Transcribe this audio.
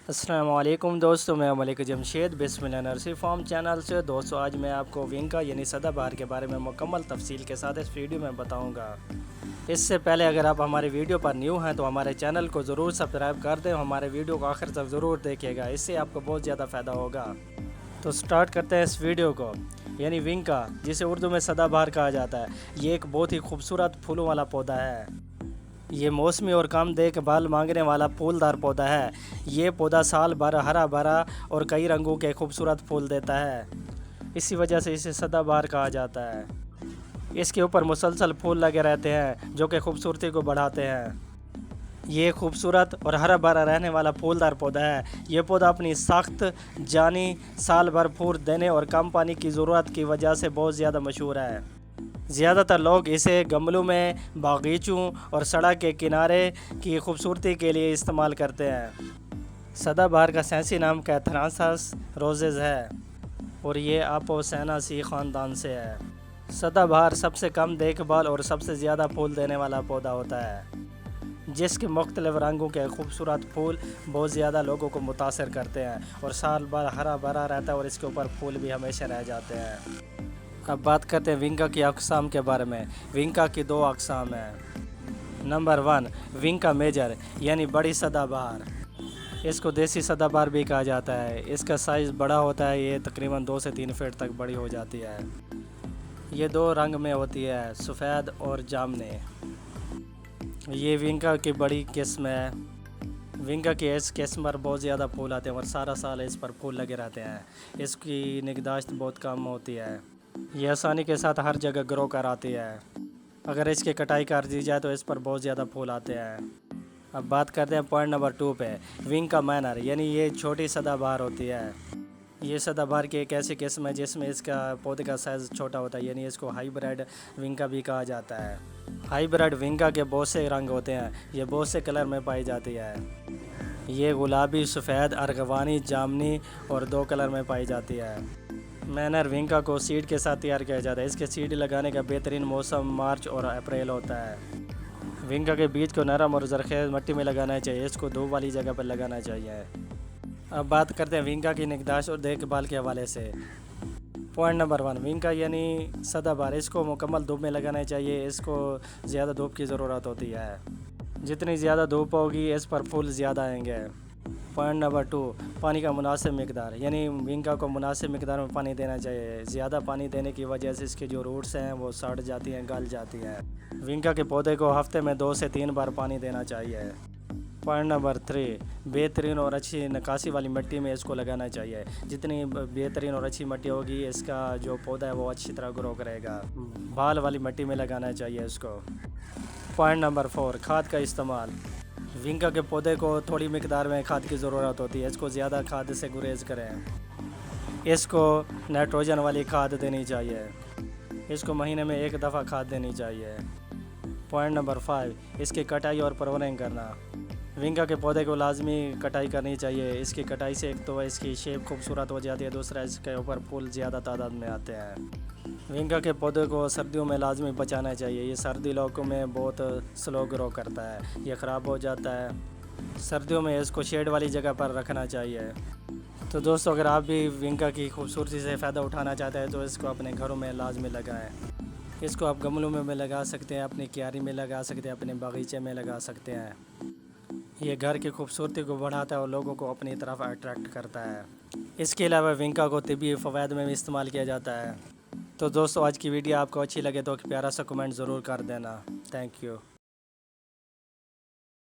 السلام علیکم دوستوں، میں ملک جمشید بسم اللہ نرسری فارم چینل سے۔ دوستوں آج میں آپ کو ونکا یعنی سدا بہار کے بارے میں مکمل تفصیل کے ساتھ اس ویڈیو میں بتاؤں گا۔ اس سے پہلے اگر آپ ہمارے ویڈیو پر نیو ہیں تو ہمارے چینل کو ضرور سبسکرائب کر دیں، ہمارے ویڈیو کو آخر تک ضرور دیکھیے گا، اس سے آپ کو بہت زیادہ فائدہ ہوگا۔ تو سٹارٹ کرتے ہیں اس ویڈیو کو۔ یعنی ونکا جسے اردو میں سدا بہار کہا جاتا ہے، یہ ایک بہت ہی خوبصورت پھولوں والا پودا ہے۔ یہ موسمی اور کم دیکھ بھال مانگنے والا پھولدار پودا ہے۔ یہ پودا سال بھر ہرا بھرا اور کئی رنگوں کے خوبصورت پھول دیتا ہے، اسی وجہ سے اسے سدا بہار کہا جاتا ہے۔ اس کے اوپر مسلسل پھول لگے رہتے ہیں جو کہ خوبصورتی کو بڑھاتے ہیں۔ یہ خوبصورت اور ہرا بھرا رہنے والا پھولدار پودا ہے۔ یہ پودا اپنی سخت جانی سال بھر پھول دینے اور کم پانی کی ضرورت کی وجہ سے بہت زیادہ مشہور ہے۔ زیادہ تر لوگ اسے گملوں میں، باغیچوں اور سڑک کے کنارے کی خوبصورتی کے لیے استعمال کرتے ہیں۔ سدا بہار کا سائنسی نام کیتھرانتھس روزز ہے اور یہ اپوسیناسی خاندان سے ہے۔ سدا بہار سب سے کم دیکھ بھال اور سب سے زیادہ پھول دینے والا پودا ہوتا ہے، جس کے مختلف رنگوں کے خوبصورت پھول بہت زیادہ لوگوں کو متاثر کرتے ہیں اور سال بھر ہرا بھرا رہتا ہے اور اس کے اوپر پھول بھی ہمیشہ رہ جاتے ہیں۔ اب بات کرتے ہیں ونکا کی اقسام کے بارے میں۔ ونکا کی دو اقسام ہیں۔ نمبر 1 ونکا میجر یعنی بڑی سدا بہار۔ اس کو دیسی سدا بہار بھی کہا جاتا ہے۔ اس کا سائز بڑا ہوتا ہے، یہ تقریباً 2 سے 3 فٹ تک بڑی ہو جاتی ہے۔ یہ 2 رنگ میں ہوتی ہے، سفید اور جامنی۔ یہ ونکا کی بڑی قسم ہے۔ ونکا کی اس قسم پر بہت زیادہ پھول آتے ہیں اور سارا سال اس پر پھول لگے رہتے ہیں۔ اس کی نگہداشت بہت کم ہوتی ہے۔ یہ آسانی کے ساتھ ہر جگہ گرو کر آتی ہے۔ اگر اس کی کٹائی کر دی جائے تو اس پر بہت زیادہ پھول آتے ہیں۔ اب بات کرتے ہیں پوائنٹ نمبر 2 پہ، ونکا مائنر یعنی یہ چھوٹی سدا بہار ہوتی ہے۔ یہ سدا بہار کی ایک ایسی قسم ہے جس میں اس کا پودے کا سائز چھوٹا ہوتا ہے، یعنی اس کو ہائی بریڈ ونکا بھی کہا جاتا ہے۔ ہائی بریڈ ونکا کے بہت سے رنگ ہوتے ہیں، یہ بہت سے کلر میں پائی جاتی ہے۔ یہ گلابی، سفید، ارغوانی، جامنی اور 2 کلر میں پائی جاتی ہے۔ مینر ونکا کو سیڈ کے ساتھ تیار کیا جاتا ہے۔ اس کے سیڈ لگانے کا بہترین موسم مارچ اور اپریل ہوتا ہے۔ ونکا کے بیج کو نرم اور زرخیز مٹی میں لگانا چاہیے، اس کو دھوپ والی جگہ پر لگانا چاہیے۔ اب بات کرتے ہیں ونکا کی نگہداشت اور دیکھ بھال کے حوالے سے۔ پوائنٹ نمبر 1 ونکا یعنی سدا بہار، اس کو مکمل دھوپ میں لگانا چاہیے، اس کو زیادہ دھوپ کی ضرورت ہوتی ہے۔ جتنی زیادہ دھوپ ہوگی اس پر پھول زیادہ آئیں گے۔ پوائنٹ نمبر 2 پانی کا مناسب مقدار، یعنی ونکا کو مناسب مقدار میں پانی دینا چاہیے۔ زیادہ پانی دینے کی وجہ سے اس کی جو روٹس ہیں وہ سڑ جاتی ہیں، گل جاتی ہیں۔ ونکا کے پودے کو ہفتے میں 2 سے 3 بار پانی دینا چاہیے۔ پوائنٹ نمبر 3 بہترین اور اچھی نکاسی والی مٹی میں اس کو لگانا چاہیے۔ جتنی بہترین اور اچھی مٹی ہوگی اس کا جو پودا ہے وہ اچھی طرح گرو کرے گا۔ بال والی مٹی میں لگانا چاہیے اس کو۔ پوائنٹ نمبر 4 کھاد کا استعمال۔ ونکا کے پودے کو تھوڑی مقدار میں کھاد کی ضرورت ہوتی ہے، اس کو زیادہ کھاد سے گریز کریں۔ اس کو نائٹروجن والی کھاد دینی چاہیے، اس کو مہینے میں 1 دفعہ کھاد دینی چاہیے۔ پوائنٹ نمبر 5 اس کی کٹائی اور پرورنگ کرنا۔ ونکا کے پودے کو لازمی کٹائی کرنی چاہیے۔ اس کی کٹائی سے ایک تو اس کی شیپ خوبصورت ہو جاتی ہے، دوسرا اس کے اوپر پھول زیادہ تعداد میں آتے ہیں۔ ونکا کے پودے کو سردیوں میں لازمی بچانا چاہیے، یہ سردی علاقوں میں بہت سلو گرو کرتا ہے، یہ خراب ہو جاتا ہے۔ سردیوں میں اس کو شیڈ والی جگہ پر رکھنا چاہیے۔ تو دوستو اگر آپ بھی ونکا کی خوبصورتی سے فائدہ اٹھانا چاہتے ہیں تو اس کو اپنے گھروں میں لازمی لگائیں۔ اس کو آپ گملوں میں لگا سکتے ہیں، اپنی کیاری میں لگا سکتے ہیں، اپنے باغیچے میں لگا سکتے ہیں۔ یہ گھر کی خوبصورتی کو بڑھاتا ہے اور لوگوں کو اپنی طرف اٹریکٹ کرتا ہے۔ اس کے علاوہ ونکا کو طبی فوائد میں بھی استعمال کیا جاتا ہے۔ تو دوستو آج کی ویڈیو آپ کو اچھی لگے تو ایک پیارا سا کمنٹ ضرور کر دینا۔ Thank you.